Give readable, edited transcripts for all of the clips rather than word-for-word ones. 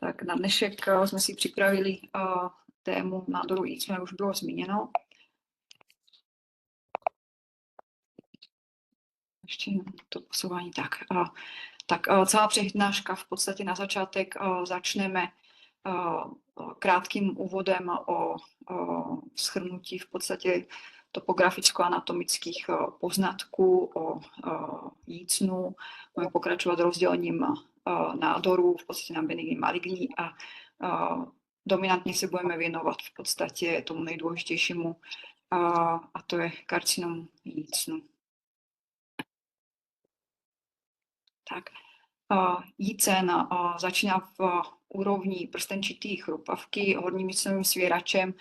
Tak na dnešek jsme si připravili tému nádoru jícnu, už bylo zmíněno. Ještě to posouvání tak. Celá přednáška v podstatě na začátek začneme krátkým úvodem o shrnutí v podstatě topograficko-anatomických poznatků o jícnu. Budeme pokračovat rozdělením nádorů v podstatě na benigní, maligní a dominantně se budeme věnovat v podstatě tomu nejdůležitějšímu a to je karcinom jícnu. Tak, jícen začíná v úrovni prstenčitý chrupavky horním jícnovým svěračem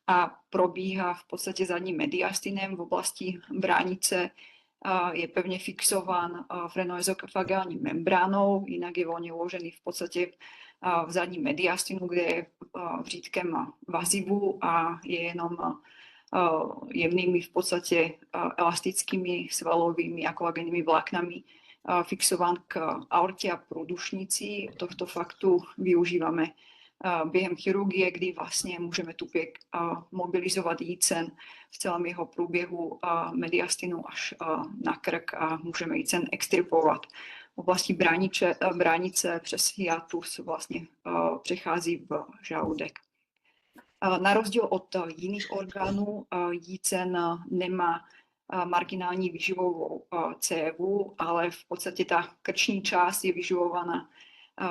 a probíhá v podstatě zadním mediastinem v oblasti bránice. Je pevně fixován frenoezofagální membránou, jinak je volně uložený v podstatě v zadním mediastinu, kde je v řídkém vazivu a je jenom jemnými v podstatě elastickými svalovými a kolagenými vláknami fixován k aortě a průdušnici. Tohto faktu využíváme během chirurgie, kdy vlastně můžeme tupě mobilizovat jícen v celém jeho průběhu mediastinu až na krk a můžeme jícen extirpovat. V oblasti bránice přes hiatus vlastně přechází v žaludek. Na rozdíl od jiných orgánů jícen nemá marginální výživovou cévu, ale v podstatě ta krční část je vyživovaná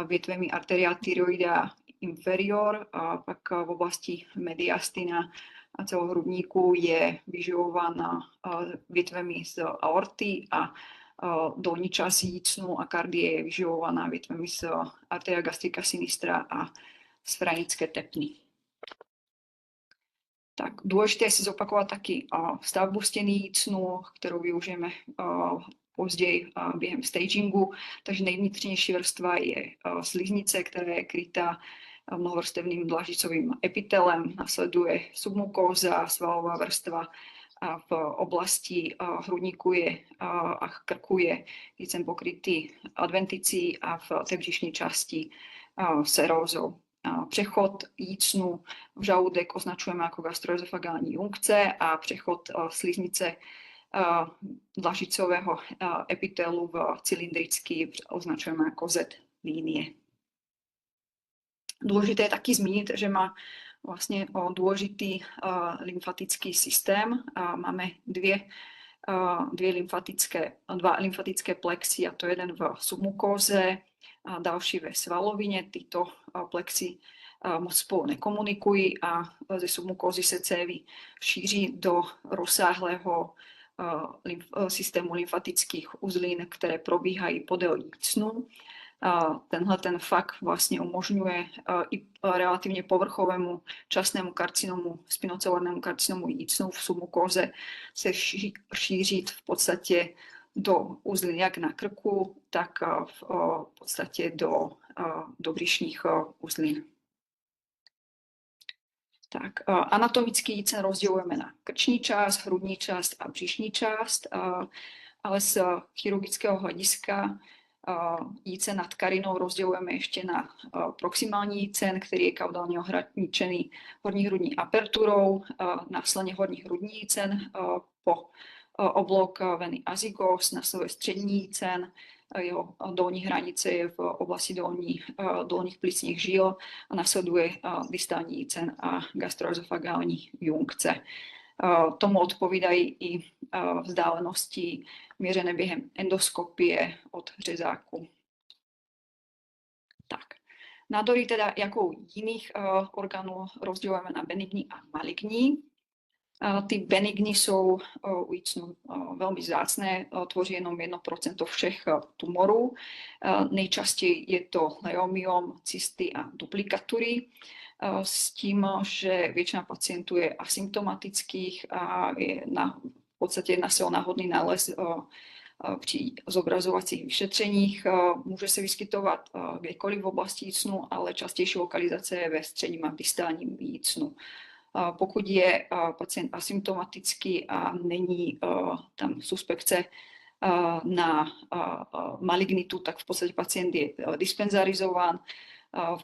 větvemi arteria thyroidea inferior, a pak v oblasti mediastina a celohrudníku je vyživována větvemi z aorty a dolní část jícnu a kardie je vyživovaná větvemi z arteria gastrica sinistra a z franické tepny. Tak důležité je si zopakovat taky stavbu stěny jícnu, kterou využijeme později během stagingu. Takže nejvnitřnější vrstva je sliznice, která je krytá mnohovrstevným dlažicovým epitelem. Nasleduje submukóza, svalová vrstva a v oblasti hrudníku a krku je jícen pokrytý adventicí a v té břišní části serózou. Přechod jícnu v žaludek označujeme jako gastroezofagální junkce a přechod sliznice dlažicového epitelu v cylindrický označujeme jako Z linie. Důležité je taky zmínit, že má vlastně důležitý lymfatický systém. Máme dva lymfatické plexy, a to jeden v submukóze a další ve svalovině. Tyto plexy moc spolu nekomunikují a ze submukózy se cévy šíří do rozsáhlého systému lymfatických uzlin, které probíhají podél jícnu. Ten fakt vlastně umožňuje i relativně povrchovému časnému karcinomu, spinocelárnému karcinomu jícnu v submukóze se šířit v podstatě do uzlin jak na krku, tak v podstatě do břišních uzlin. Tak, anatomický jícen rozdělujeme na krční část, hrudní část a břišní část, ale z chirurgického hlediska jícen nad karinou rozdělujeme ještě na proximální jícen, který je kaudálně ohraničený horní hrudní aperturou, následně horní hrudní jícen po oblok veny azygos, následuje střední jícen, jeho dolní hranice je v oblasti dolních plicních žil a následuje distální jícen a gastroezofagální junkce. Tomu odpovídají i vzdálenosti měřené během endoskopie od řezáku. Tak. Nádory teda jako jiných orgánů rozdělujeme na benigní a maligní. Ty benigní jsou u jícnu velmi vzácné, tvoří jenom 1% všech tumorů. Nejčastěji je to leiomyom, cysty a duplikatury, s tím, že většina pacientů je asymptomatických a v podstatě jedná se o náhodný nález při zobrazovacích vyšetřeních. Může se vyskytovat kdekoliv v oblasti jícnu, ale častější lokalizace je ve středním a distálním jícnu. Pokud je pacient asymptomatický a není tam suspekce na malignitu, tak v podstatě pacient je dispenzarizován V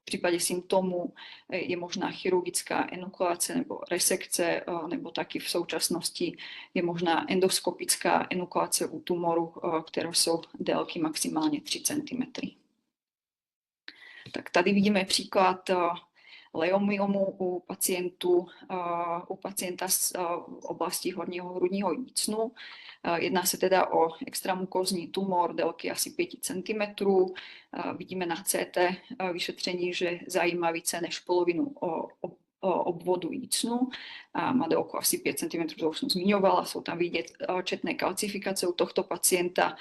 případě symptomů je možná chirurgická enuklace nebo resekce, nebo taky v současnosti je možná endoskopická enuklace u tumoru, které jsou délky maximálně 3 cm. Tak tady vidíme příklad leomyomu u pacienta z oblasti horního hrudního jícnu. Jedná se teda o extramukózní tumor délky asi 5 cm. Vidíme na CT vyšetření, že zajímá více než polovinu obvodu jícnu a má délku asi 5 cm, to už jsem zmiňovala. Jsou tam vidět četné kalcifikace u tohto pacienta.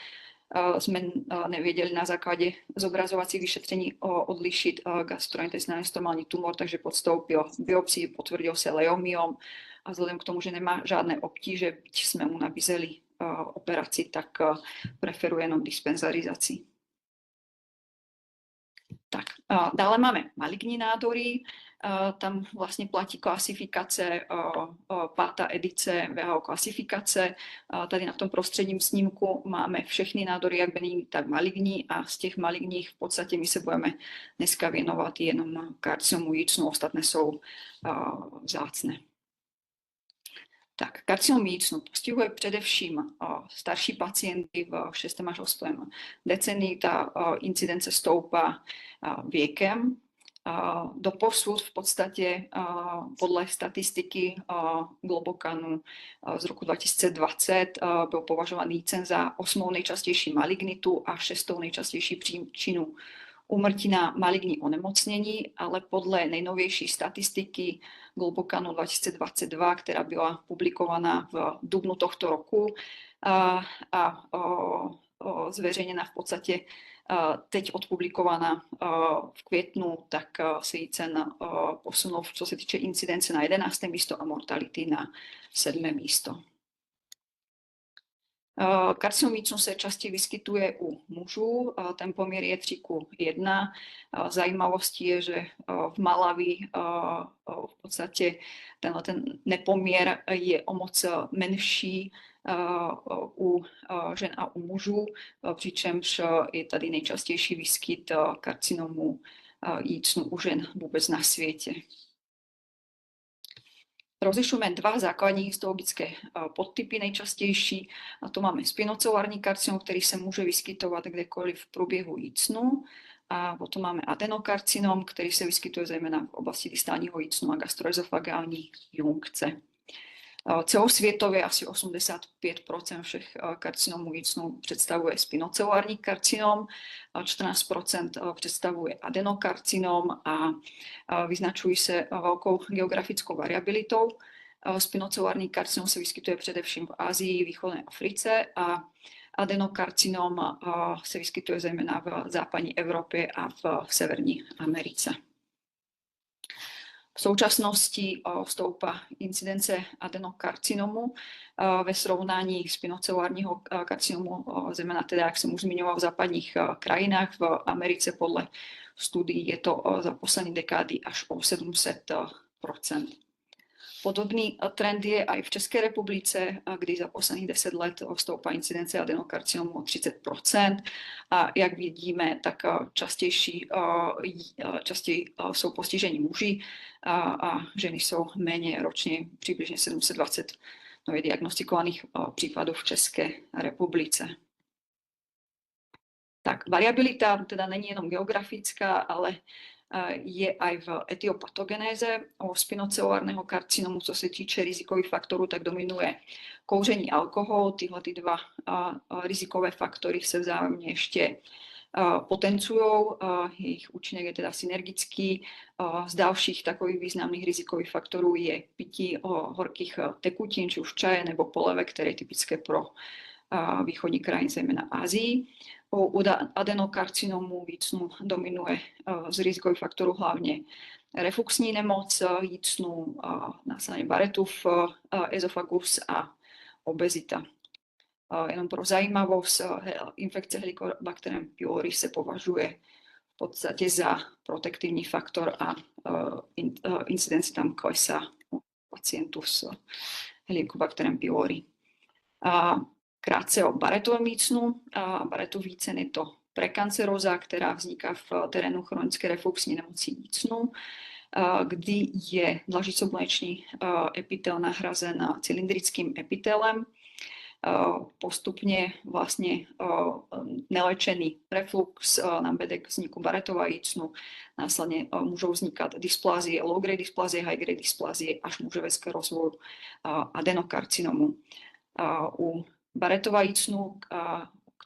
Jsme nevěděli na základě zobrazovacích vyšetření odlišit gastrointestinální stromální tumor, takže podstoupil biopsii, potvrdil se leomyom a vzhledem k tomu, že nemá žádné obtíže, byť jsme mu nabízeli operaci, tak preferuje jenom dispenzarizaci. Tak, dále máme maligní nádory. Tam vlastně platí klasifikace 5. edice WHO klasifikace. Tady na tom prostředním snímku máme všechny nádory, jak benigní, tak maligní, a z těch maligních v podstatě my se budeme dneska věnovat jenom karcinomu jícnu, ostatné jsou vzácné. Tak, karcinom jícnu postihuje především starší pacienty v 6. až 8. decenii. Ta incidence stoupá věkem. Doposud v podstatě podle statistiky Globokanu z roku 2020 byl považovaný jícen za 8. nejčastější malignitu a 6. nejčastější příčinu úmrtí na maligní onemocnění, ale podle nejnovější statistiky Globokanu 2022, která byla publikovaná v dubnu tohto roku a zveřejněna v podstatě teď odpublikovaná v květnu, tak se jícen posunul, co se týče incidence, na 11. místo a mortality na 7. místo. Karcinom jícnu se častěji vyskytuje u mužů, ten poměr je 3:1. Zajímavostí je, že v Malawi v podstatě ten nepoměr je o moc menší u žen a u mužů, přičemž je tady nejčastější výskyt karcinomu jícnu u žen vůbec na světě. Rozlišujeme dva základní histologické podtypy nejčastější, a to máme spinocelulární karcinom, který se může vyskytovat kdekoliv v průběhu jícnu, a potom máme adenokarcinom, který se vyskytuje zejména v oblasti distálního jícnu a gastroezofagální junkce. Celosvětově asi 85% všech karcinomů jícnu představuje spinocelulární karcinom, 14% představuje adenokarcinom a vyznačují se velkou geografickou variabilitou. Spinocelulární karcinom se vyskytuje především v Asii, východní Africe a adenokarcinom se vyskytuje zejména v západní Evropě a v Severní Americe. V současnosti stoupá incidence adenokarcinomu ve srovnání spinocelulárního karcinomu, zejména teda, jak jsem už zmiňoval, v západních krajinách. V Americe podle studií je to za poslední dekády až o 700%. Podobný trend je i v České republice, kdy za posledních 10 let stoupá incidence adenokarcinomu o 30%. A jak vidíme, tak častěji jsou postiženi muži a ženy jsou méně, ročně přibližně 720 nově diagnostikovaných případů v České republice. Tak variabilita teda není jenom geografická, ale je i v etiopatogenéze. U spinocelulárního karcinomu, co se týče rizikových faktorů, tak dominuje kouření, alkohol. Tyhle dva rizikové faktory se vzájemně ještě potencují. Jejich účinek je teda synergický. Z dalších takových významných rizikových faktorů je pití horkých tekutin, či už čaje nebo polevek, které je typické pro východní krajiny, zejména Asii. U adenokarcinomu jícnu dominuje z rizikových faktorů hlavně refluxní nemoc jícnu, následně Barrettův ezofagus a obezita. Jenom pro zajímavost, infekce Helicobacterem pylori se považuje v podstatě za protektivní faktor a incidence tam klesá u pacientů s Helicobacterem pylori. Krátce o Barrettovém jícnu. Barrettův jícen je to prekanceróza, která vzniká v terénu chronické refluxní nemoci jícnu, kdy je dlažicomléčný epitel nahrazen cylindrickým epitelem. Postupne vlastne nelečený reflux nám vedie k vzniku Barrettova jícnu, následne môžu vznikať dysplázie, low-grade dysplázie, high-grade dysplázie, až môže viesť k rozvoju adenokarcinomu. U Barrettova jícnu,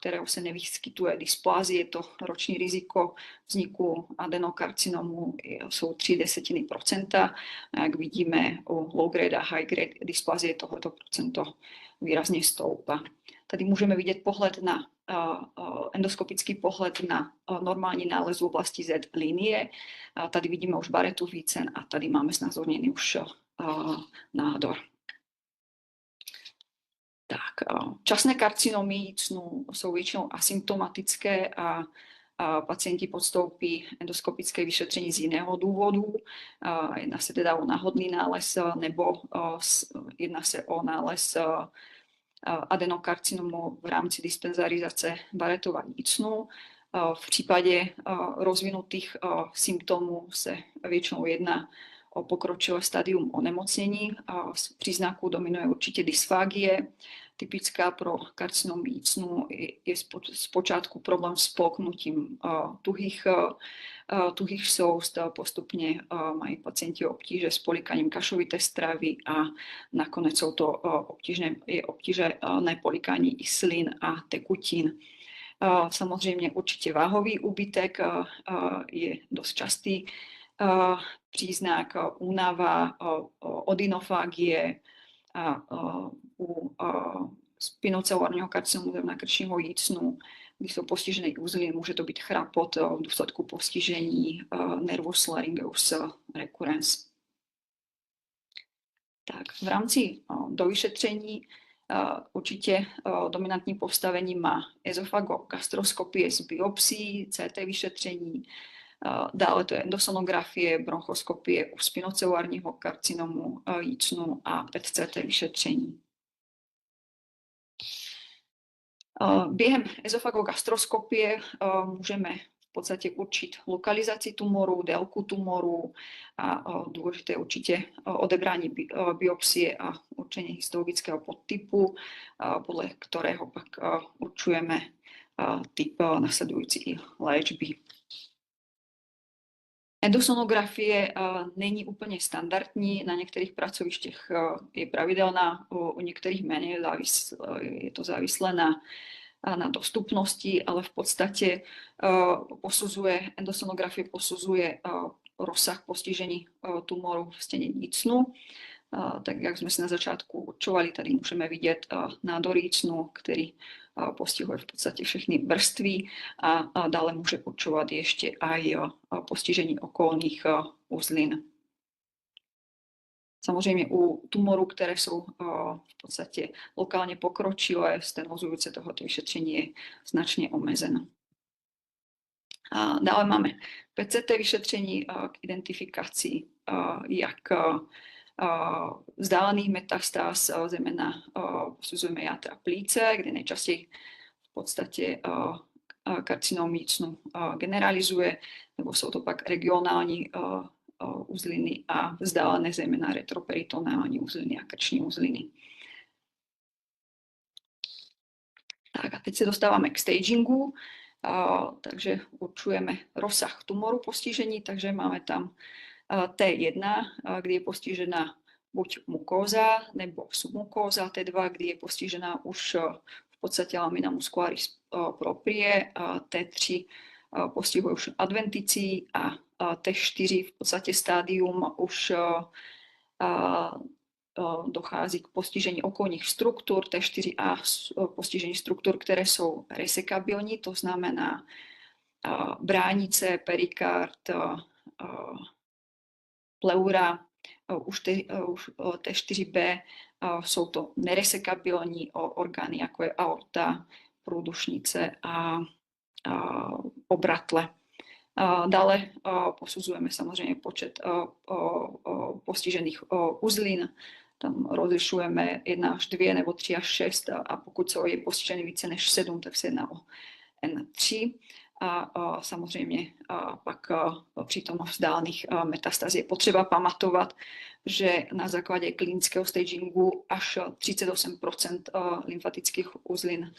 ktorého sa nevyskytuje dysplázie, to ročné riziko vzniku adenokarcinomu sú 0,3%. Jak vidíme, u low-grade a high-grade dysplázie tohoto procento výrazne stoupa. Tady môžeme vidieť pohľad na endoskopický pohľad na normálny nález v oblasti Z línie. Tady vidíme už Barrettov jícen a tady máme znázornený už nádor. Tak, časné karcinómy jícnu sú väčšinou asymptomatické a pacienti podstoupí endoskopické vyšetření z jiného důvodu. Jedná se teda o náhodný nález nebo jedná se o nález adenokarcinomu v rámci dispenzarizace Barrettova jícnu. V případě rozvinutých symptomů se většinou jedná o pokročilé stadium onemocnění. Z příznaků dominuje určitě dysfágie. Typická pro karcinom jícnu je zpočátku problém s polknutím tuhých soust. Postupně mají pacienti obtíže s polikaním kašovité stravy a nakonec jsou to obtížné polikání i slin a tekutin. Samozřejmě určitě váhový úbytek je dost častý příznak, únava, odinofágie a u spinoceluárneho karcinomu krčního jícnu, kdy jsou postižené uzliny, může to být chrapot v důsledku postižení nervus laryngeus recurrens. Tak, v rámci dovyšetření určitě dominantní postavení má ezofagogastroskopie s biopsií, CT vyšetření, dále to je endosonografie, bronchoskopie u spinoceluárního karcinomu jícnu a PET-CT vyšetření. Během ezofagogastroskopie můžeme v podstatě určit lokalizaci tumoru, délku tumoru a důležité určitě odebrání biopsie a určení histologického podtypu, podle kterého pak určujeme typ nasledující léčby. Endosonografie není úplně standardní, na některých pracovištích je pravidelná, u některých méně, je to závislé na dostupnosti, ale v podstatě endosonografie posuzuje rozsah postižení tumoru v stěně jícnu. Tak jak jsme si na začátku určovali, tady můžeme vidět nádor jícnu, který postihuje v podstatě všechny vrstvy a dále může určovat ještě aj postižení okolních uzlin. Samozřejmě u tumorů, které jsou v podstatě lokálně pokročilé, stenozujúce tohoto vyšetření je značně omezen. Dále máme PET-CT vyšetření k identifikaci jak vzdálených metastáz, zejména posuzujeme játra plíce, kde nejčastěji v podstatě karcinom jícnu generalizuje, nebo jsou to pak regionální uzliny a vzdálené, zejména retroperitonální uzliny a krční uzliny. Tak a teď se dostáváme k stagingu, takže určujeme rozsah tumoru postižení, takže máme tam T1, kdy je postižená buď mukóza nebo submukóza, T2, kdy je postižená už v podstatě lamina muscularis proprie, T3 postihuje už adventicí a T4 v podstatě stádium už dochází k postižení okolních struktur, T4A postižení struktur, které jsou resekabilní, to znamená bránice, perikard, pleura, už T4B jsou to neresekabilní orgány, jako je aorta, průdušnice a obratle. Dále posuzujeme samozřejmě počet postižených uzlin. Tam rozlišujeme 1 až 2 nebo 3 až 6 a pokud je postižený více než 7, tak se jedná o N3 a samozřejmě pak při tom vzdálených metastáz je potřeba pamatovat, že na základě klinického stagingu až 38% lymfatických uzlin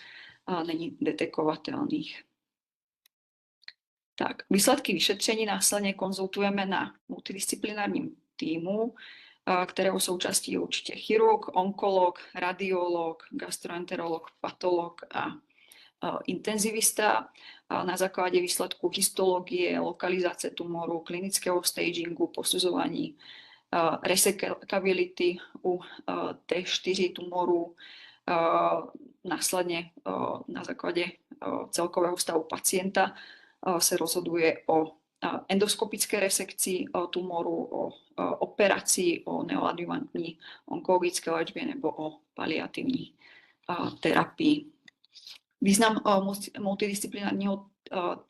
není detekovatelných. Tak, výsledky vyšetření následně konzultujeme na multidisciplinárním týmu, kterého součástí je určitě chirurg, onkolog, radiolog, gastroenterolog, patolog a intenzivista. Na základě výsledků histologie, lokalizace tumoru, klinického stagingu, posuzování resekability u T4 tumorů, následně na základě celkového stavu pacienta se rozhoduje o endoskopické resekci tumoru, o operaci, o neoadjuvantní onkologické léčbě nebo o paliativní terapii. Význam multidisciplinárního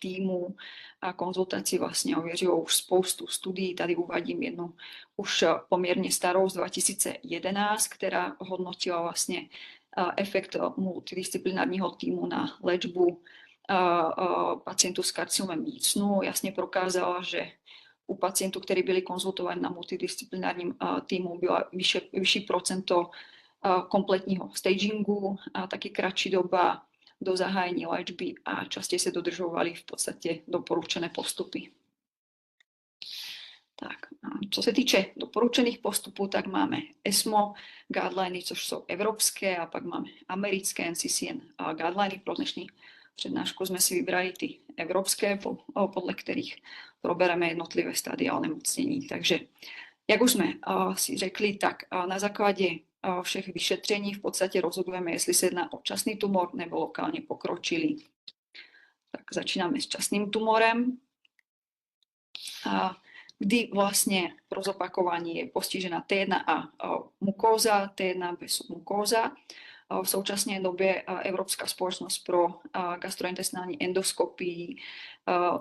týmu a konzultaci vlastně ověřují už spoustu studií. Tady uvádím jednu už poměrně starou z 2011, která hodnotila vlastně efekt multidisciplinárního týmu na léčbu pacientů s karcinomem jícnu. Jasně prokázala, že u pacientů, kteří byli konzultováni na multidisciplinárním týmu, byla vyšší procento kompletního stagingu a taky kratší doba do zahájení léčby a častěji se dodržovaly v podstatě doporučené postupy. Tak, co se týče doporučených postupů, tak máme ESMO guideliny, což jsou evropské, a pak máme americké NCCN guideliny. Pro dnešní přednášku jsme si vybrali ty evropské, podle kterých probereme jednotlivé stádia onemocnění. Takže, jak už jsme si řekli, tak na základě všech vyšetření v podstatě rozhodujeme, jestli se jedná o časný tumor nebo lokálně pokročilý. Tak začínáme s časným tumorem, kdy vlastně pro zopakování je postižena T1A mukóza, T1B submukóza. V současné době Evropská společnost pro gastrointestinální endoskopii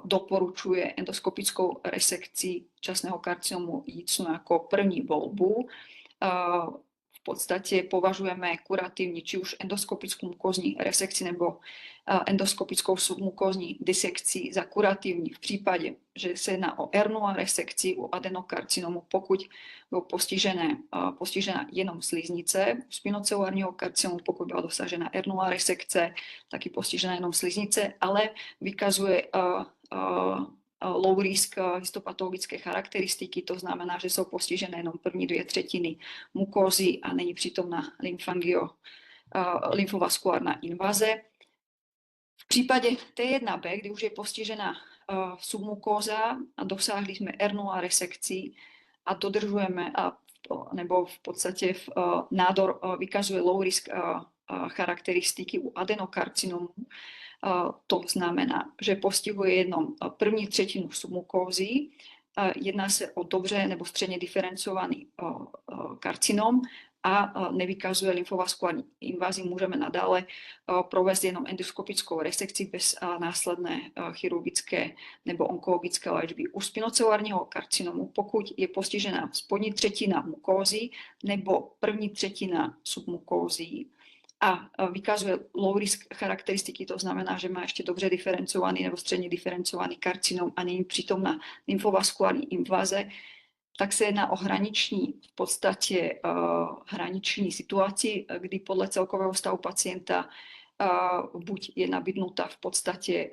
doporučuje endoskopickou resekci časného karcinomu jícnu jako první volbu. V podstatě považujeme kurativní či už endoskopickou mukózní resekci nebo endoskopickou submukózní disekci za kurativní v případě, že se jedná o R0 resekci u adenokarcinomu, pokud bylo postižena jenom sliznice, u spinocelulárního karcinomu, pokud byla dosažena R0 resekce, taky postižena jenom sliznice, ale vykazuje low risk histopatologické charakteristiky, to znamená, že jsou postižené jenom první 2/3 mukózy a není přítomná lymfovaskulární invaze. V případě T1B, kdy už je postižena submukóza a dosáhli jsme R0 resekcí a dodržujeme, nebo v podstatě nádor vykazuje low risk charakteristiky u adenokarcinomu, to znamená, že postihuje jenom první 1/3 submukózy, jedná se o dobře nebo středně diferencovaný karcinom a nevykazuje lymfovaskulární invazi, můžeme nadále provést jenom endoskopickou resekci bez následné chirurgické nebo onkologické léčby. U spinocelulárního karcinomu, pokud je postižena spodní 1/3 mukózy nebo první 1/3 submukózy a vykazuje low risk charakteristiky, to znamená, že má ještě dobře diferencovaný nebo středně diferencovaný karcinom a není přítomná lymfovaskulární invaze, tak se jedná o v podstatě hraniční situaci, kdy podle celkového stavu pacienta buď je nabídnuta v podstatě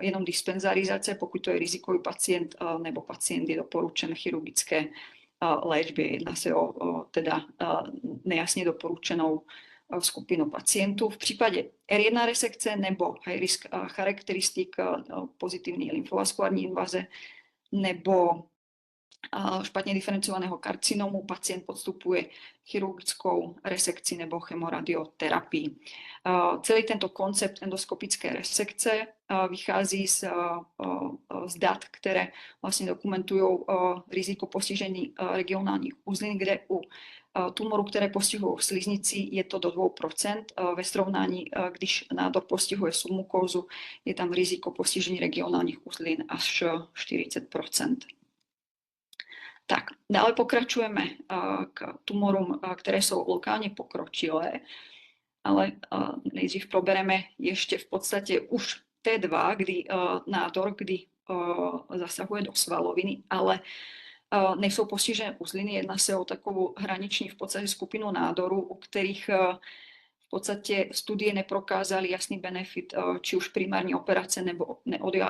jenom dispenzarizace, pokud to je rizikový pacient, nebo pacient je doporučen chirurgické léčbě. Jedná se o teda nejasně doporučenou skupinu pacientů. V případě R1 resekce nebo high risk charakteristik pozitivní lymfovaskulární invaze nebo špatně diferencovaného karcinomu pacient podstupuje chirurgickou resekci nebo chemoradioterapii. Celý tento koncept endoskopické resekce vychází z dat, které vlastně dokumentují riziko postižení regionálních uzlin, kde u tumoru, které postihují sliznici, je to do 2%. Ve srovnání, když nádor postihuje submukózu, je tam riziko postižení regionálních uzlin až 40%. Tak, dále pokračujeme k tumorům, které jsou lokálně pokročilé, ale nejdřív probereme ještě v podstatě už T2, nádor, kdy zasahuje do svaloviny, ale nejsou postižené uzliny. Jedná se o takovou hraniční v podstatě skupinu nádorů, u kterých v podstatě studie neprokázaly jasný benefit, či už primární operace nebo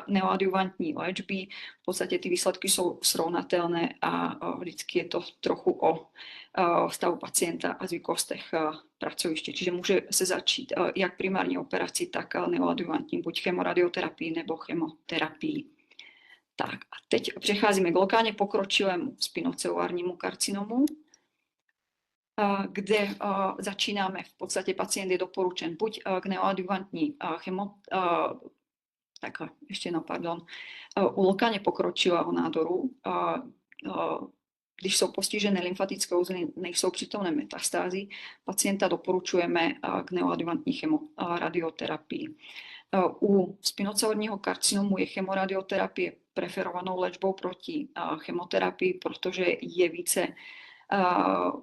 neoadjuvantní léčby. V podstatě ty výsledky jsou srovnatelné a vždycky je to trochu o stavu pacienta a zvykostech pracoviště. Čiže může se začít jak primární operací, tak neoadjuvantní, buď chemoradioterapii nebo chemoterapii. Tak a teď přecházíme k lokálně pokročilému spinoceluárnímu karcinomu, kde začínáme, v podstatě pacient je doporučen buď k neoadjuvantní u lokálně pokročilého nádoru, když jsou postižené lymfatické uzly, nejsou přítomné metastázy, pacienta doporučujeme k neoadjuvantní chemoradioterapii. U spinoceluárního karcinomu je chemoradioterapie preferovanou léčbou proti chemoterapii, protože je více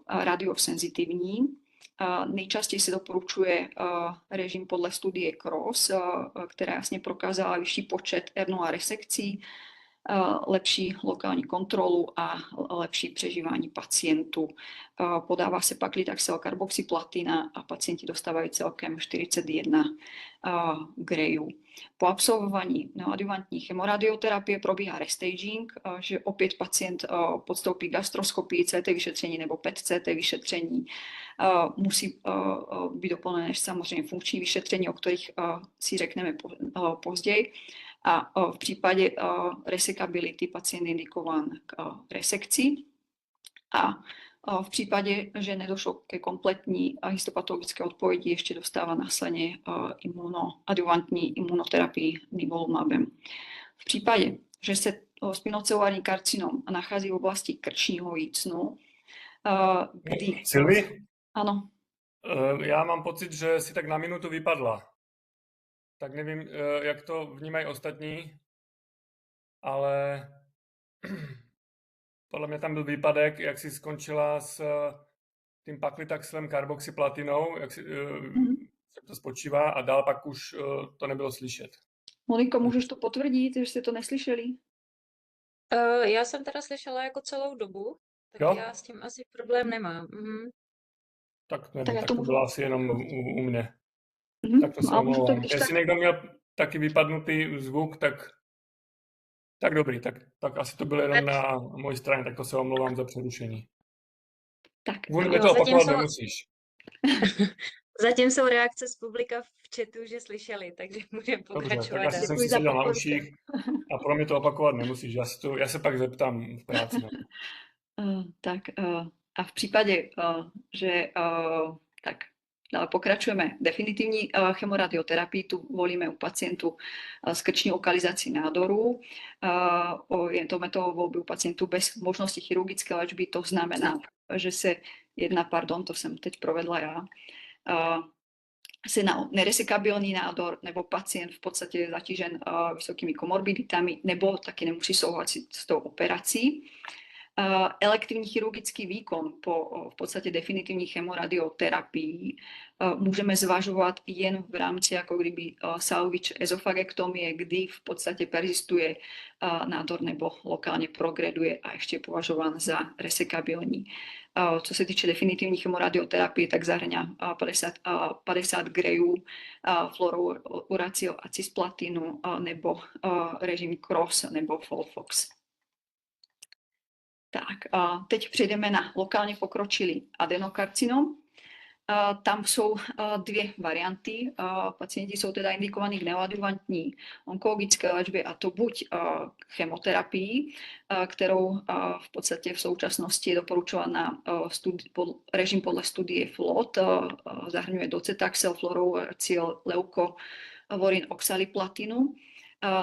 radiosenzitivní. Nejčastěji se doporučuje režim podle studie CROSS, která jasně prokázala vyšší počet R0 resekcí, lepší lokální kontrolu a lepší přežívání pacientů. Podává se paclitaxel karboxyplatina a pacienti dostávají celkem 41 grejů. Po absolvování neoadjuvantní chemoradioterapie probíhá restaging, že opět pacient podstoupí gastroskopii, CT vyšetření nebo PET-CT vyšetření. Musí být doplněné samozřejmě funkční vyšetření, o kterých si řekneme později. A v případě resekability pacient je indikován k resekci. A v případě, že nedošlo ke kompletní histopatologické odpovědi, ještě dostává následně adjuvantní imunoterapii nivolumabem. V případě, že se spinoceluární karcinom nachází v oblasti krčního jícnu, kdy... Silvi? Ano. Já mám pocit, že si tak na minutu vypadla. Tak nevím, jak to vnímají ostatní, ale podle mě tam byl výpadek, jak si skončila s tím paclitaxelem karboxyplatinou, jak to spočívá, a dál pak už to nebylo slyšet. Moniko, můžeš to potvrdit, že jste to neslyšeli? Já jsem teda slyšela jako celou dobu, tak Jo? já s tím asi problém nemám. Tak nevím, tak to bylo asi jenom u mě. Tak to se No, omlouvám. když Jestli někdo měl taky vypadnutý zvuk, tak dobrý, tak asi to bylo jenom na mojí straně, tak to se omlouvám za přerušení. Tak, Vůbec to opakovat nemusíš. Zatím jsou reakce z publika v chatu, že slyšeli, takže můžeme pokračovat. Dobře, tak asi jsem si seděl na uších a pro mě to opakovat nemusíš. Já se pak zeptám v práci. A v případě, že tak dále pokračujeme definitivní chemoradioterapii, tu volíme u pacientů s krční lokalizací nádoru. Je to metodou volby u pacientů bez možnosti chirurgické léčby, to znamená, že se jedná, to jsem teď provedla já, se na neresekabilní nádor nebo pacient v podstatě je zatížen vysokými komorbiditami nebo taky nemusí souhlasit s tou operací. Elektivní chirurgický výkon po v podstatě definitivní chemoradioterapii můžeme zvažovat jen v rámci jako kdyby salvage ezofagektomie, kdy v podstatě persistuje nádor nebo lokálně progreduje a ještě je považován za resekabilní. Co se týče definitivní chemoradioterapie, tak zahrňá 50 grejů fluorouracil a cisplatinu nebo režim CROSS nebo FOLFOX. Tak, teď přejdeme na lokálně pokročilý adenokarcinom. Tam jsou dvě varianty. Pacienti jsou teda indikovaní k neoadjuvantní onkologické léčbě, a to buď chemoterapii, kterou v podstatě v současnosti je doporučována režim podle studie FLOT, zahrnuje docetaxel, fluorouracil, leukovorin, oxaliplatinu.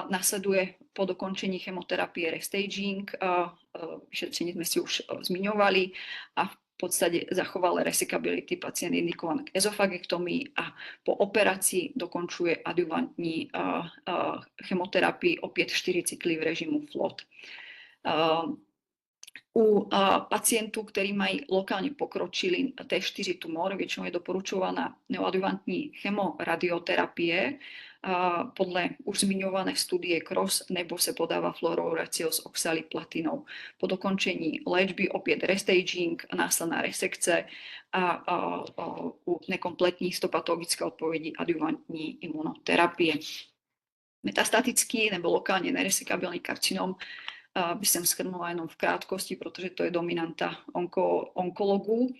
Následuje po dokončení chemoterapie restaging, vyšetření jsme si už zmiňovali, a v podstatě zachoval resekability, pacient indikovan k ezofagektomii a po operaci dokončuje adjuvantní chemoterapii opět 4 cykly v režimu FLOT. U pacientů, ktorí majú lokálne pokročilý T4 tumor, väčšinou je doporučovaná neoadjuvantní chemoradioterapie podle už zmiňované studie CROSS, nebo se podává fluorouraciol s oxaliplatinou. Po dokončení léčby opět restaging, následná resekce a u nekompletní histopatologické odpovědi adjuvantní imunoterapie. Metastatický nebo lokálne neresekabilný karcinom by som shrnula jenom v krátkosti, protože to je dominanta onkologů.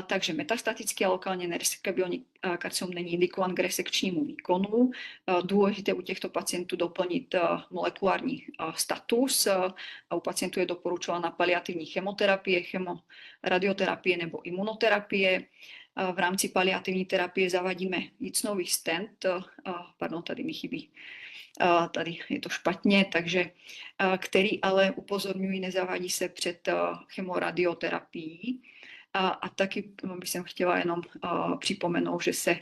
Takže metastatický a lokálne neresekabilný karcinom není indikován k resekčnímu výkonu. Dôležité u těchto pacientů doplniť molekulární status. U pacientů je doporučovaná paliatívní chemoterapie, chemoradioterapie nebo imunoterapie. V rámci paliatívní terapie zavadíme jícnový stent, pardon, tady mi chybí. Tady je to špatně, takže který ale upozorňují, nezavádí se před chemoradioterapií. A taky bych som chtěla jenom připomenout, že se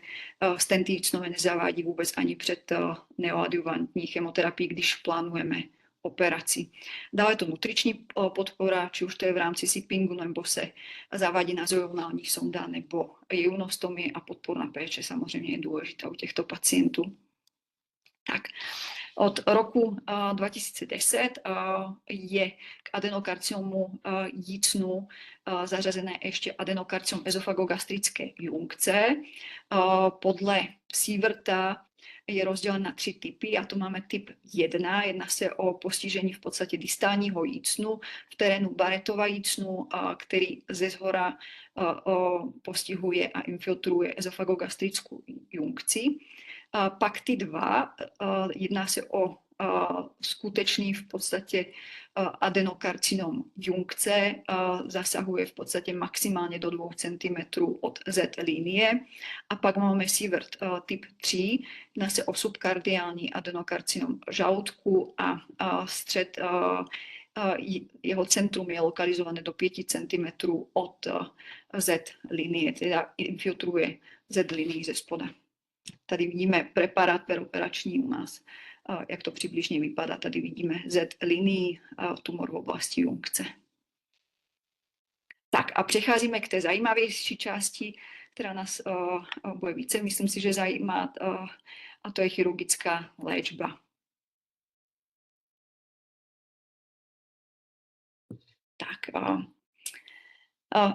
stenty jícnové nezavádí vůbec ani před neoadjuvantní chemoterapii, když plánujeme operaci. Dále je to nutriční podpora, či už to je v rámci SIPPingu, nebo se zavádí nazojonální sonda, nebo ionostomie a podporná péče samozřejmě je důležitá u těchto pacientů. Tak, od roku 2010 je k adenokarcinomu jícnu zařazené ještě adenokarcinom ezofagogastrické junkce. Podle Sieverta je rozdělen na 3 typy, a to máme typ 1. Jedná se o postižení v podstatě distálního jícnu v terénu Barrettova jícnu, který ze zhora postihuje a infiltruje ezofagogastrickou junkci. Pak ty 2, jedná se o skutečný v podstatě adenokarcinom junkce, zasahuje v podstatě maximálně do 2 cm od Z linie. A pak máme Sievert typ 3, jedná se o subkardiální adenokarcinom žaludku a střed jeho centrum je lokalizované do 5 cm od Z linie, teda infiltruje Z linii ze spoda. Tady vidíme preparát peroperační u nás, jak to přibližně vypadá. Tady vidíme Z linii, tumor v oblasti junkce. Tak a přecházíme k té zajímavější části, která nás bude více, myslím si, že zajímá, a to je chirurgická léčba. Tak,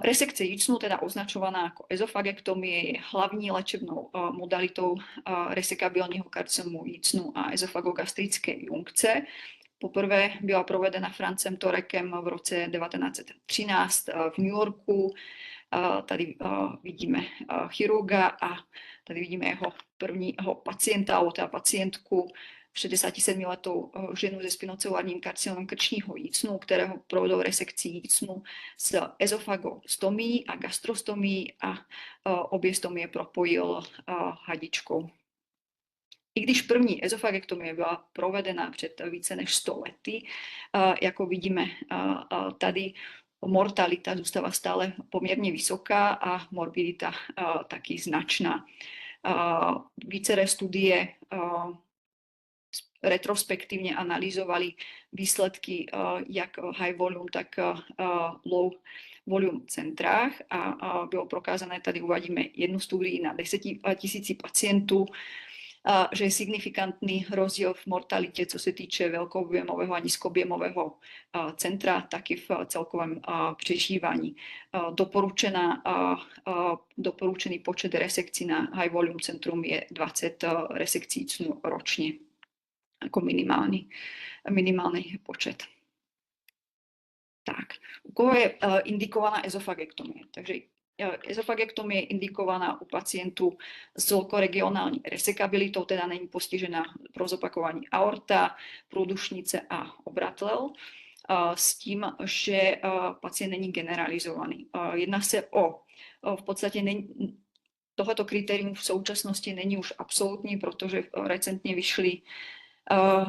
resekce jícnu, teda označovaná jako ezofagektomie, je hlavní léčebnou modalitou resekabilního karcinomu jícnu a ezofagogastrické junkce. Poprvé byla provedena Francem Torekem v roce 1913 v New Yorku. Tady vidíme chirurga a tady vidíme jeho prvního pacienta, alebo teda pacientku, 67letou ženu se spinocelulárním karcinomem krčního jícnu, kterého provedou resekci jícnu s ezofagostomií a gastrostomií a obě stomie propojil hadičkou. I když první ezofagektomie byla provedena před více než 100 lety, jako vidíme tady, mortalita zůstává stále poměrně vysoká a morbidita taky značná. Víceré studie retrospektivně analyzovali výsledky jak high volume, tak low volume centrách a bylo prokázané, tady uvádíme jednu studii na 10 000 pacientů, že je signifikantný rozdíl v mortalitě, co se týče velkoobjemového a nízkoobjemového centra, taky v celkovém přežívání. Doporučený počet resekcí na high volume centrum je 20 resekcí jícnu ročně, jako minimální počet. Tak, u koho je indikovaná ezofagektomie? Takže ezofagektomie je indikovaná u pacientů s lokoregionální resekabilitou, teda není postižena pro zopakování aorta, průdušnice a obratlel, s tím, že pacient není generalizovaný. Jedná se o v podstatě tohleto kritérium v současnosti není už absolutní, protože recentně vyšly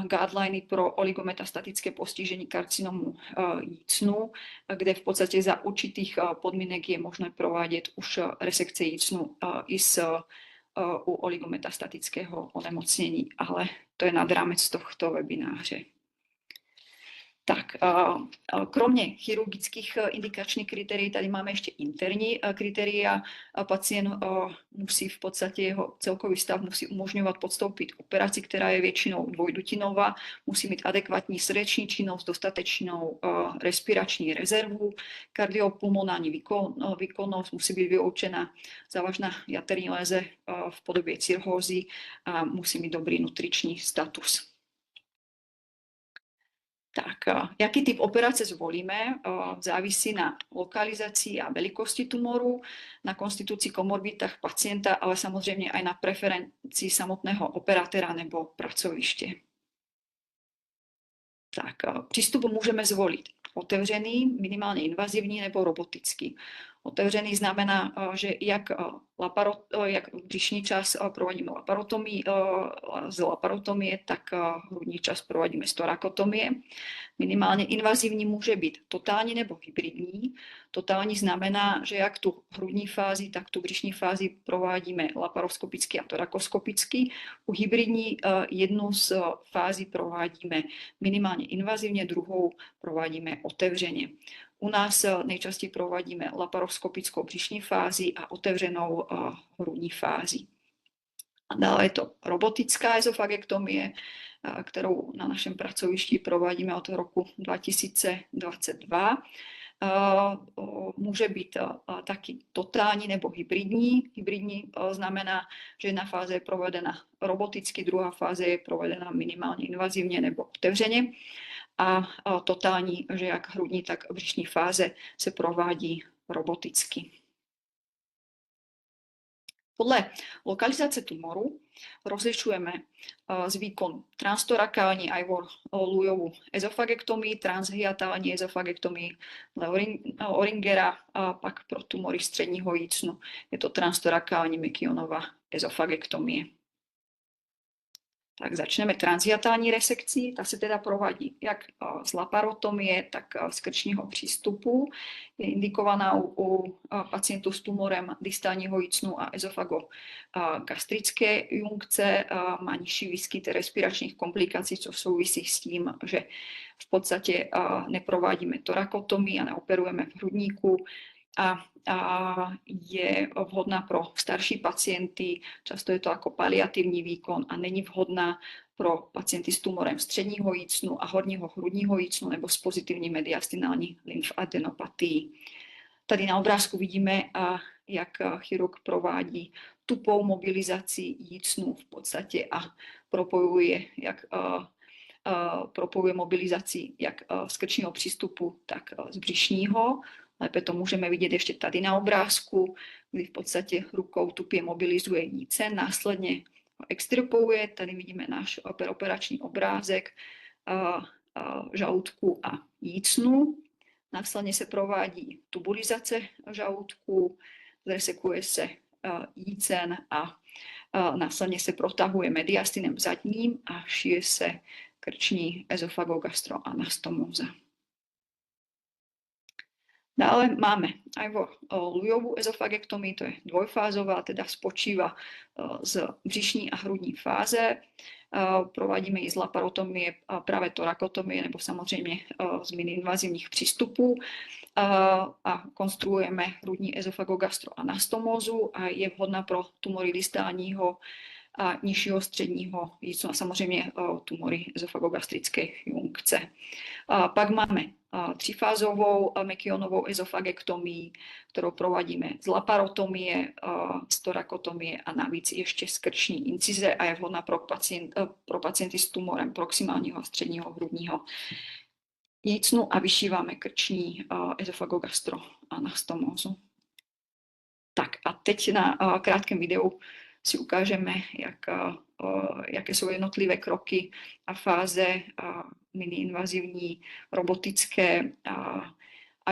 guideliny pro oligometastatické postižení karcinomu jícnu, kde v podstatě za určitých podmínek je možné provádět už resekce jícnu i u oligometastatického onemocnění, ale to je nad rámec tohto webináře. Tak, kromě chirurgických indikačních kritérií, tady máme ještě interní kritéria. Pacient musí v podstatě, jeho celkový stav musí umožňovat podstoupit operaci, která je většinou dvojdutinová, musí mít adekvátní srdeční činnost, dostatečnou respirační rezervu, kardiopulmonální výkonnost, musí být vyloučena závažná jaterní léze v podobě cirhózy a musí mít dobrý nutriční status. Tak, jaký typ operace zvolíme, závisí na lokalizaci a velikosti tumoru, na konstituci komorbidách pacienta, ale samozřejmě i na preferenci samotného operatéra nebo pracoviště. Tak, přístup můžeme zvolit otevřený, minimálně invazivní nebo robotický. Otevřený znamená, že jak břišní část provádíme laparotomii, z laparotomie, tak hrudní část provádíme z torakotomie. Minimálně invazivní může být totální nebo hybridní. Totální znamená, že jak tu hrudní fázi, tak tu břišní fázi provádíme laparoskopicky a torakoskopicky. U hybridní jednu z fází provádíme minimálně invazivně, druhou provádíme otevřeně. U nás nejčastěji provádíme laparoskopickou břišní fázi a otevřenou hrudní fázi. A dále je to robotická ezofagektomie, kterou na našem pracovišti provádíme od roku 2022. Může být taky totální nebo hybridní. Hybridní znamená, že jedna fáze je provedena roboticky, druhá fáze je provedena minimálně invazivně nebo otevřeně. A totální, že jak hrudní, tak břišní fáze se provádí roboticky. Podle lokalizace tumoru rozlišujeme z výkonu transtorakální Ivor Lujovu ezofagektomii, transhiatální ezofagektomii Oringera a pak pro tumory středního jícnu je to transtorakální Mekionova ezofagektomie. Tak začneme transhiatální resekcí, ta se teda provádí jak z laparotomie, tak z krčního přístupu. Je indikovaná u pacientů s tumorem distálního jícnu a ezofagogastrické junkce, má nižší výskyt respiračních komplikací, což souvisí s tím, že v podstatě neprovádíme torakotomii a neoperujeme v hrudníku. A je vhodná pro starší pacienty, často je to jako paliativní výkon a není vhodná pro pacienty s tumorem středního jícnu a horního hrudního jícnu nebo s pozitivní mediastinální lymfadenopatií. Tady na obrázku vidíme, jak chirurg provádí tupou mobilizaci jícnu v podstatě a propojuje mobilizaci jak z krčního přístupu, tak z břišního. Lépe to můžeme vidět ještě tady na obrázku, kdy v podstatě rukou tupě mobilizuje jícen, následně ho extirpuje. Tady vidíme náš operační obrázek žaludku a jícnu. Následně se provádí tubulizace žaludku, zresekuje se jícen a následně se protahuje mediastinem zadním a šije se krční ezofagogastroanastomóza. Dále máme Ivor Lujovu ezofagektomii, to je dvojfázová, teda spočívá z břišní a hrudní fáze. Provádíme ji z laparotomie, právě torakotomie nebo samozřejmě z miniinvazivních přístupů a konstruujeme hrudní ezofagogastroanastomózu a je vhodná pro tumory distálního a nižšího středního jícnu a samozřejmě tumory ezofagogastrické junkce. Pak máme třífázovou Mekionovou ezofagektomii, kterou provádíme z laparotomie, z torakotomie a navíc ještě z krční incize a je vhodná pro pacienty s tumorem proximálního a středního hrudního jícnu a vyšíváme krční ezofagogastroanastomózu. Tak a teď na krátkém videu si ukážeme, jaké jsou jednotlivé kroky a fáze miniinvazivní robotické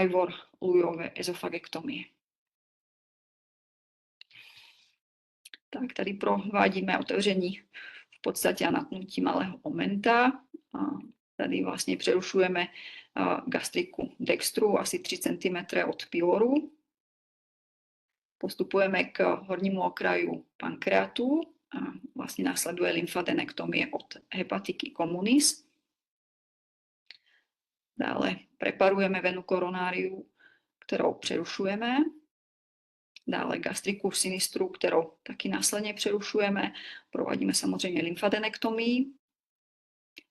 Ivor Lujové ezofagektomie. Tak tady provádíme otevření v podstatě a natnutí malého omenta. Tady vlastně přerušujeme gastriku dextru asi 3 cm od pyloru. Postupujeme k hornímu okraju pankreatu a vlastně následuje lymfadenektomie od hepatiky communis. Dále preparujeme venu koronáriu, kterou přerušujeme. Dále gastriku sinistru, kterou taky následně přerušujeme. Provádíme samozřejmě lymfadenektomii.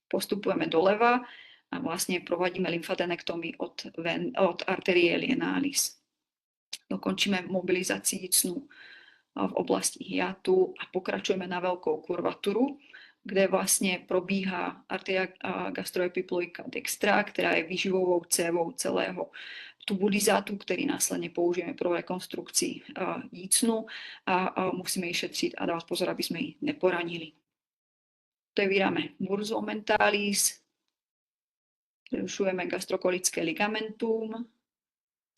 Postupujeme doleva a vlastně provádíme lymfadenektomii od arterie lienalis. Dokončíme mobilizaci jícnu v oblasti hiatu a pokračujeme na velkou kurvaturu, kde vlastně probíhá arteria gastroepiploica dextra, která je výživovou cévou celého tubulizátu, který následně použijeme pro rekonstrukci jícnu a musíme ji šetřit a dávat pozor, aby jsme ji neporanili. Otevíráme bursu omentalis, přerušujeme gastrokolické ligamentum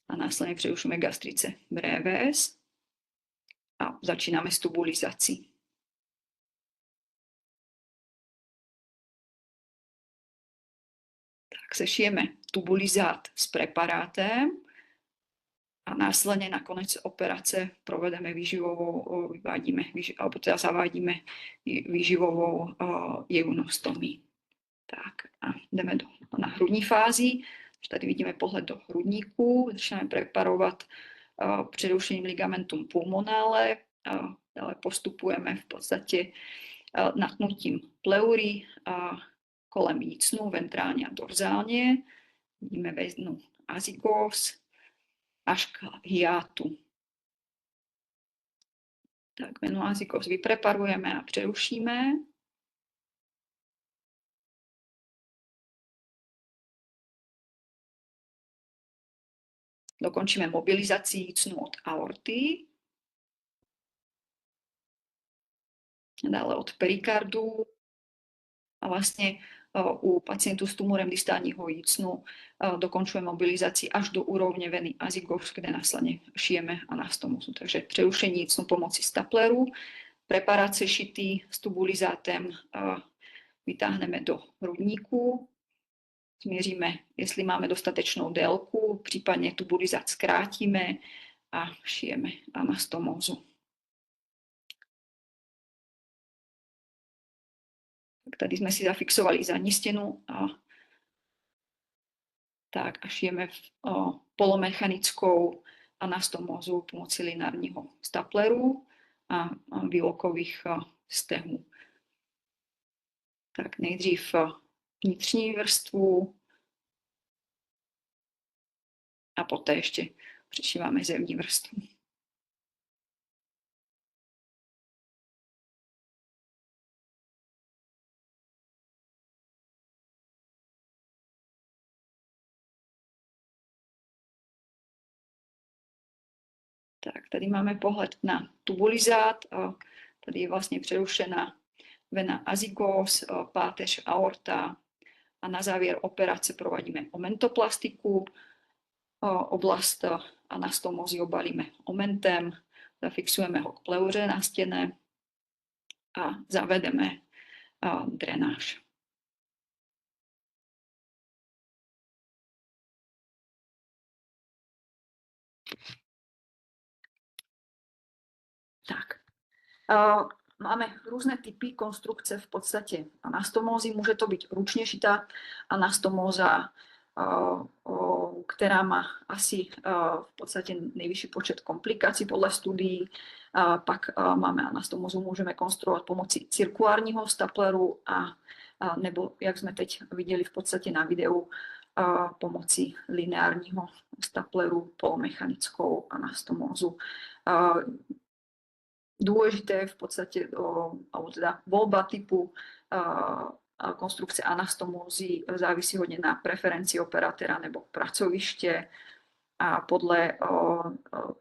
a následně přerušujeme gastrice brevis a začínáme s tubulizací. Tak sešijeme tubulizát s preparátem a následně na konec operace provedeme výživovou, zavádíme výživovou jeunostomii. Tak a jdeme na hrudní fázi. Tady vidíme pohled do hrudníku. Začneme preparovat přerušením ligamentum pulmonale. Dále postupujeme v podstatě natnutím pleury kolem jícnu, ventrálně a dorzálně. Vidíme veznu azygos až k hiatu. Tak venu azygos vypreparujeme a přerušíme. Dokončíme mobilizaci jícnu od aorty. Dále od perikardu. A vlastně u pacientů s tumorem distálního jícnu dokončujeme mobilizaci až do úrovně veny azygos, kde následně šijeme anastomozu. Takže přerušení jícnu pomocí stapleru, preparát sešitý s tubulizátem vytáhneme do hrudníku, změříme, jestli máme dostatečnou délku, případně tubulizát zkrátíme a šijeme anastomozu. Tady jsme si zafixovali zadní stěnu a šijeme polomechanickou anastomózu pomocí lineárního stapleru a výlokových stehů. Tak nejdřív vnitřní vrstvu a poté ještě přešíváme zevní vrstvu. Tak, tady máme pohled na tubulizát. Tady je vlastně přerušena vena azygos, páteř aorta a na závěr operace provádíme omentoplastiku. Oblast anastomozy obalíme omentem, zafixujeme ho k pleuře na stěně a zavedeme drenáž. Tak. Máme různé typy konstrukce v podstatě anastomózy. Může to být ručně šitá anastomóza, která má asi v podstatě nejvyšší počet komplikací podle studií. Pak máme anastomózu, můžeme konstruovat pomocí cirkulárního stapleru nebo, jak jsme teď viděli v podstatě na videu, pomocí lineárního stapleru polomechanickou anastomózu. Důležité je v podstatě volba typu konstrukce anastomózy závisí hodně na preferenci operatéra nebo pracoviště a podle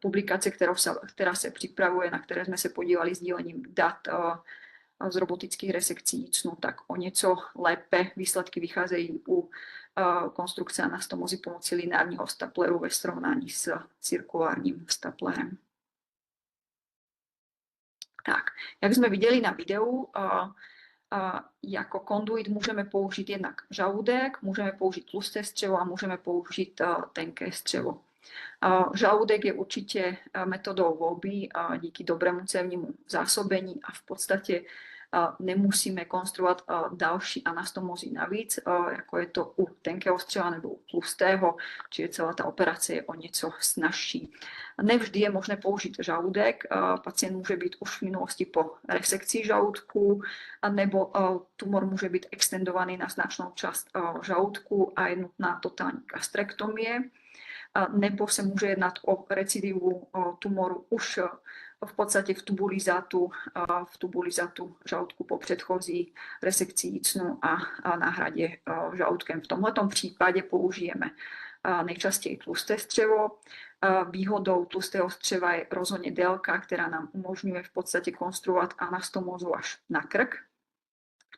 publikace, která se připravuje, na které jsme se podívali sdílením dat z robotických resekcí jícnu, tak o něco lépe výsledky vycházejí u konstrukce anastomózy pomocí lineárního stapleru ve srovnání s cirkulárním staplerem. Tak, jak jsme viděli na videu, jako konduit můžeme použít jednak žaludek, můžeme použít tlusté střevo a můžeme použít tenké střevo. Žaludek je určitě metodou volby díky dobrému cévnímu zásobení a v podstatě nemusíme konstruovat další anastomózy navíc, jako je to u tenkého střeva nebo u tlustého, čiže celá ta operace je o něco snazší. Nevždy je možné použít žaludek, pacient může být už v minulosti po resekci žaludku, nebo tumor může být extendovaný na značnou část žaludku a je nutná totální gastrektomie, nebo se může jednat o recidivu tumoru už v podstatě v tubulizátu žaludku po předchozí resekci jícnu a náhradě žaludkem. V tomto případě použijeme nejčastěji tlusté střevo. Výhodou tlustého střeva je rozhodně délka, která nám umožňuje v podstatě konstruovat anastomózu až na krk.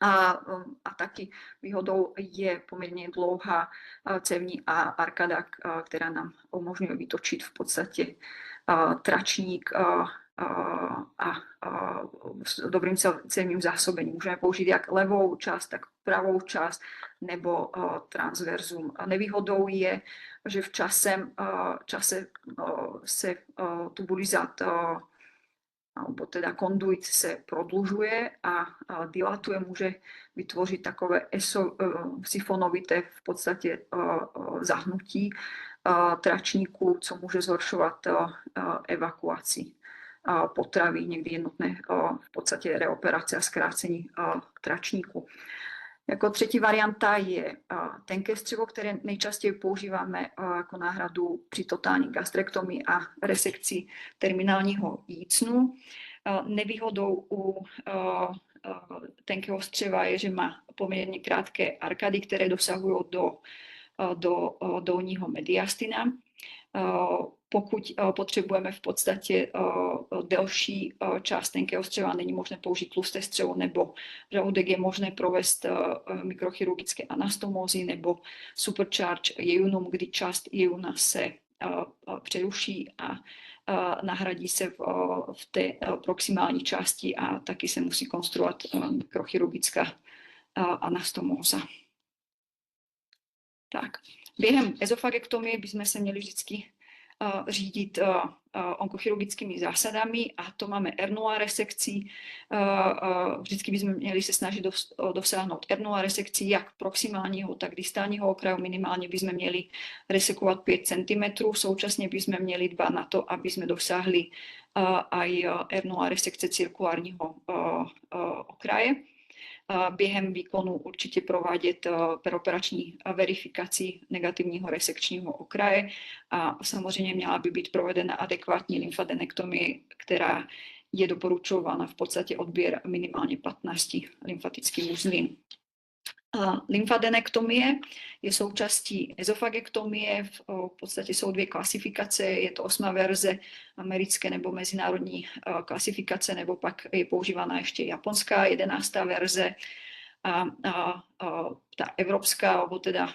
A taky výhodou je poměrně dlouhá cévní arkada, která nám umožňuje vytočit v podstatě tračník a s dobrým cévním zásobením. Můžeme použít jak levou část, tak pravou část nebo transverzum. Nevýhodou je, že v čase se tubulizát alebo teda konduit se prodlužuje a dilatuje, může vytvořit takové sifonovité v podstatě zahnutí tračníku, co může zhoršovat evakuaci potravy. Někdy je nutné v podstatě reoperace a zkrácení tračníku. Jako třetí varianta je tenké střevo, které nejčastěji používáme jako náhradu při totální gastrektomii a resekci terminálního jícnu. Nevýhodou u tenkého střeva je, že má poměrně krátké arkady, které dosahují do dolního mediastina. Pokud potřebujeme v podstatě delší část tenkého střeva, není možné použít tlusté střevo nebo žaludek, je možné provést mikrochirurgické anastomózy nebo supercharge jejunum, kdy část jejuna se přeruší a nahradí se v té proximální části a taky se musí konstruovat mikrochirurgická anastomóza. Tak. Během ezofagektomie bychom se měli vždycky řídit onkochirurgickými zásadami a to máme R0 resekcí. Vždycky bychom měli se snažit dosáhnout R0 resekcí jak proximálního, tak distálního okraju. Minimálně bychom měli resekovat 5 cm. Současně bychom měli dbát na to, aby jsme dosáhli aj R0 resekce cirkulárního okraje. Během výkonu určitě provádět peroperační verifikaci negativního resekčního okraje a samozřejmě měla by být provedena adekvátní lymfadenektomie, která je doporučována v podstatě odběr minimálně 15 lymfatických uzlin. Lymfadenektomie je součástí ezofagektomie, v podstatě jsou 2 klasifikace, je to 8. verze americké nebo mezinárodní klasifikace, nebo pak je používána ještě japonská 11. verze. Ta evropská, nebo teda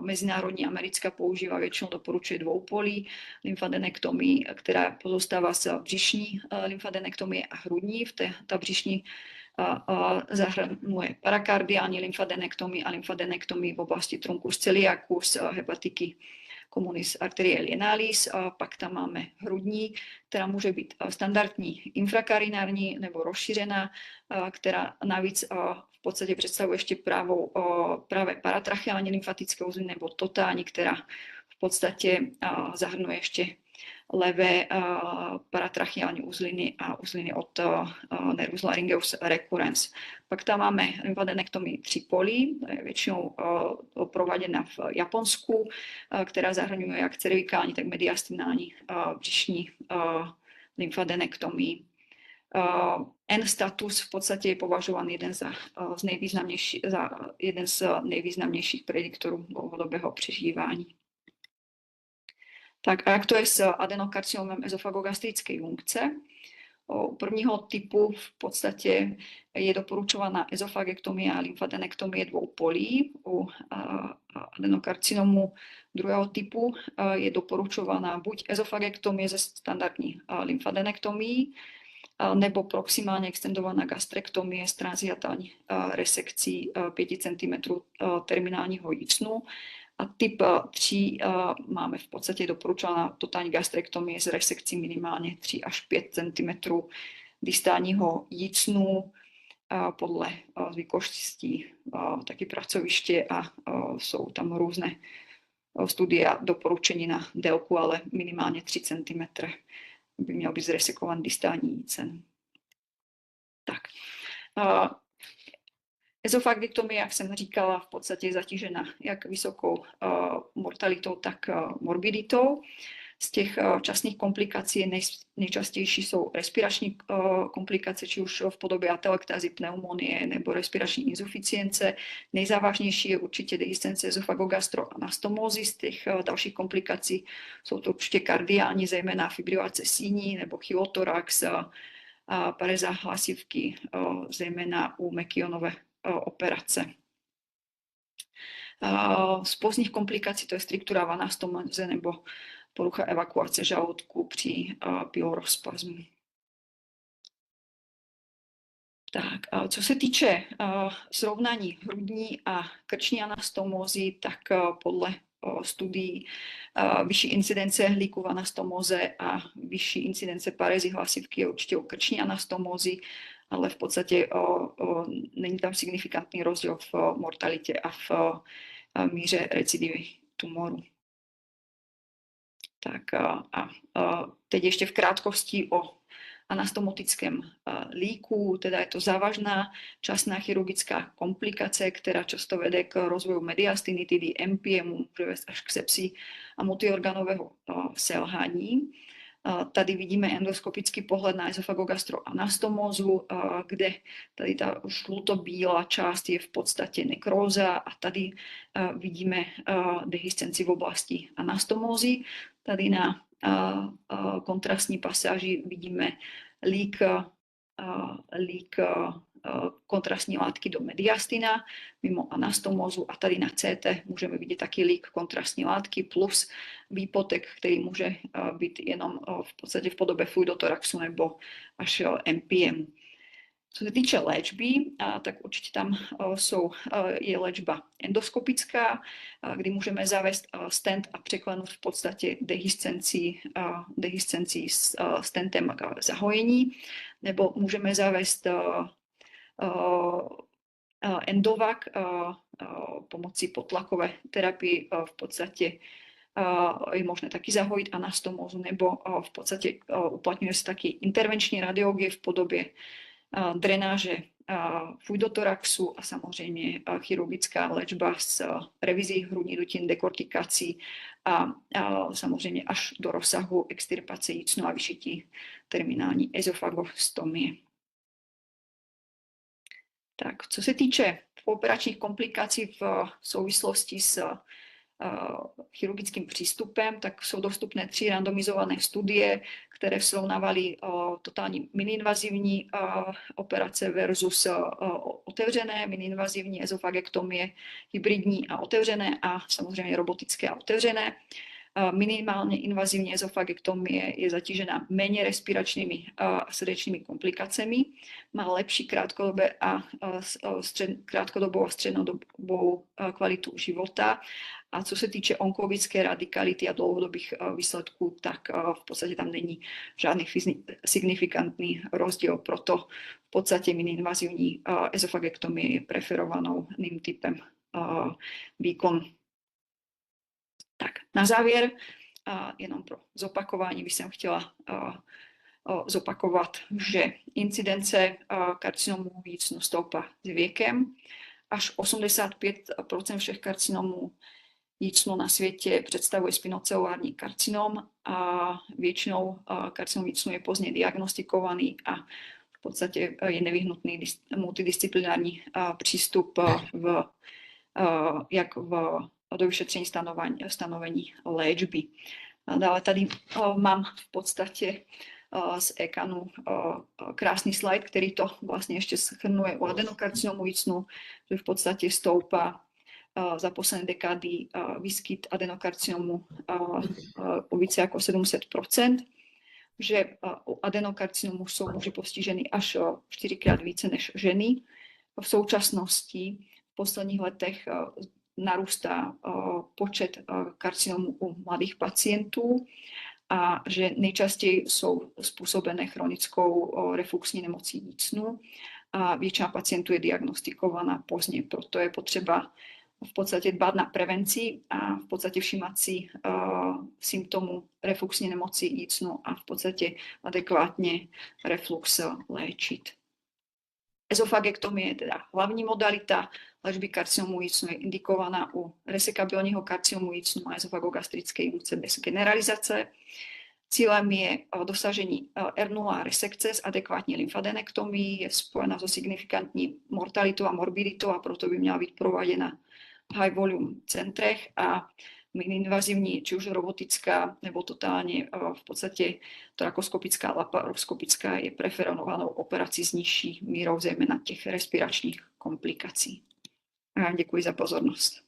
mezinárodní americká používá většinou doporučuje dvoupolí lymfadenektomii, která pozostává z břišní lymfadenektomie a hrudní. Ta břišní zahrnuje parakardiální lymfadenektomii a lymfadenektomii v oblasti truncus celiacus, hepatiky communis arteriae lienalis. Pak tam máme hrudní, která může být standardní infrakarinární nebo rozšířená, která navíc v podstatě představuje ještě pravé paratracheální lymfatické uzly nebo totální, která v podstatě zahrnuje ještě levé paratracheální uzliny a uzliny od nervus laryngeus recurrens. Pak tam máme lymfadenektomii tripolí, většinou prováděna v Japonsku, která zahrnuje jak cervikální, tak mediastinální břišní lymfadenektomii. N-status v podstatě je považován jeden z nejvýznamnějších prediktorů dlouhodobého přežívání. Tak a jak to je s adenokarcinomem ezofagogastrické funkce? U prvního typu v podstatě je doporučovaná ezofagektomie a lymfadenektomie dvoupolí. U adenokarcinomu druhého typu je doporučovaná buď ezofagektomie ze standardní lymfadenektomií, nebo proximálně extendovaná gastrektomie s transhiatální resekcí 5 cm terminálního jícnu. A typ 3 máme v podstatě doporučovaná totální gastrektomie s resekcí minimálně 3 až 5 cm distálního jícnu podle zvyklostí také pracoviště a jsou tam různé studie a doporučení na délku, ale minimálně 3 cm by měl být zresekovaný distální jícen. Tak. Ezofagektomie, jak jsem říkala, v podstatě je zatížena jak vysokou mortalitou, tak morbiditou. Z těch častných komplikací nejčastější jsou respirační komplikace, či už v podobě atelektázy, pneumonie nebo respirační insuficience. Nejzávažnější je určitě dehiscence ezofagogastroanastomózy. Z těch dalších komplikací jsou to určitě kardiální, zejména fibrilace síní nebo chylotorax, paréza hlasivky, zejména u Mekionové operace. Z pozdních komplikací to je striktura v anastomóze nebo porucha evakuace žaludku při pylorospazmu. Tak, co se týče srovnání hrudní a krční anastomózy, tak podle studií vyšší incidence hlíku v anastomóze a vyšší incidence parézy hlasivky je určitě u krční anastomózy, ale v podstatě není tam signifikantní rozdíl v mortalitě a v míře recidivy tumoru. Tak a teď ještě v krátkosti o anastomotickém líku, teda je to závažná časná chirurgická komplikace, která často vede k rozvoju mediastinitidy, MPM, může vést až k sepsi a multiorganového selhání. Tady vidíme endoskopický pohled na ezofagogastroanastomózu, kde tady ta žlutobílá část je v podstatě nekróza a tady vidíme dehiscenci v oblasti anastomózy. Tady na kontrastní pasáži vidíme lík kontrastní látky do mediastina mimo anastomózu a tady na CT můžeme vidět taky lík kontrastní látky plus výpotek, který může být jenom v podstatě v podobě fluidotoraxu nebo až MPM. Co se týče léčby, tak určitě tam je léčba endoskopická, kdy můžeme zavést stent a překlenout v podstatě dehiscenci s stentem k zahojení, nebo můžeme zavést endovak pomocí potlakové terapii v podstatě je možné taky zahojit anastomózu, nebo v podstatě uplatňuje se taky intervenční radiologie v podobě drenáže fluidotoraxu a samozřejmě chirurgická léčba s revizí hrudní dutin, dekortikací a samozřejmě až do rozsahu extirpace jícnu a vyšití terminální ezofagostomie. Tak, co se týče pooperačních komplikací v souvislosti s chirurgickým přístupem, tak jsou dostupné 3 randomizované studie, které srovnávaly totální miniinvazivní operace versus otevřené, miniinvazivní ezofagektomie, hybridní a otevřené a samozřejmě robotické a otevřené. Minimálně invazivní ezofagektomie je zatížena méně respiračními a srdečními komplikacemi, má lepší krátkodobou a střednodobou kvalitu života. A co se týče onkologické radikality a dlouhodobých výsledků, tak v podstatě tam není žádný signifikantní rozdíl. Proto v podstatě miniinvazivní ezofagektomie je preferovaným typem výkonu. Tak, na závěr, jenom pro zopakování bych jsem chtěla zopakovat, že incidence karcinomů jícnu stoupá s věkem. Až 85% všech karcinomů jícnu na světě představuje spinocelulární karcinom a většinou karcinom jícnu je pozdě diagnostikovaný a v podstatě je nevyhnutný multidisciplinární přístup jak v do vyšetření stanovení léčby. Dále tady mám v podstatě z EKANu krásný slide, který to vlastně ještě shrnuje u adenokarcinomu jícnu, že v podstatě stoupá za poslední dekády výskyt adenokarcinomu o více jako 700%, že u adenokarcinomu jsou muži postiženi až 4krát více než ženy. V současnosti v posledních letech narůstá počet karcinomů u mladých pacientů a že nejčastěji jsou způsobené chronickou refluxní nemocí jícnu a většina pacientů je diagnostikovaná pozdě. Proto je potřeba v podstate dbať na prevencii a v podstate všímať si symptómu refluxní nemoci jícnu a v podstate adekvátne reflux léčiť. Ezofagektomie je teda hlavní modalita léčby karcinomu jícnu, je indikovaná u resekabilního karcinomu jícnu a ezofagogastrické infekce bez generalizace. Cílem je dosažení R0 resekce s adekvátní lymfadenektomií, je spojená so signifikantní mortalitou a morbiditou a proto by měla být prováděna v high volume centrech a miniinvazivní, či už robotická nebo totálně v podstatě torakoskopická, laparoskopická je preferovanou operací s nižší mírou zejména těch respiračních komplikací. A děkuji za pozornost.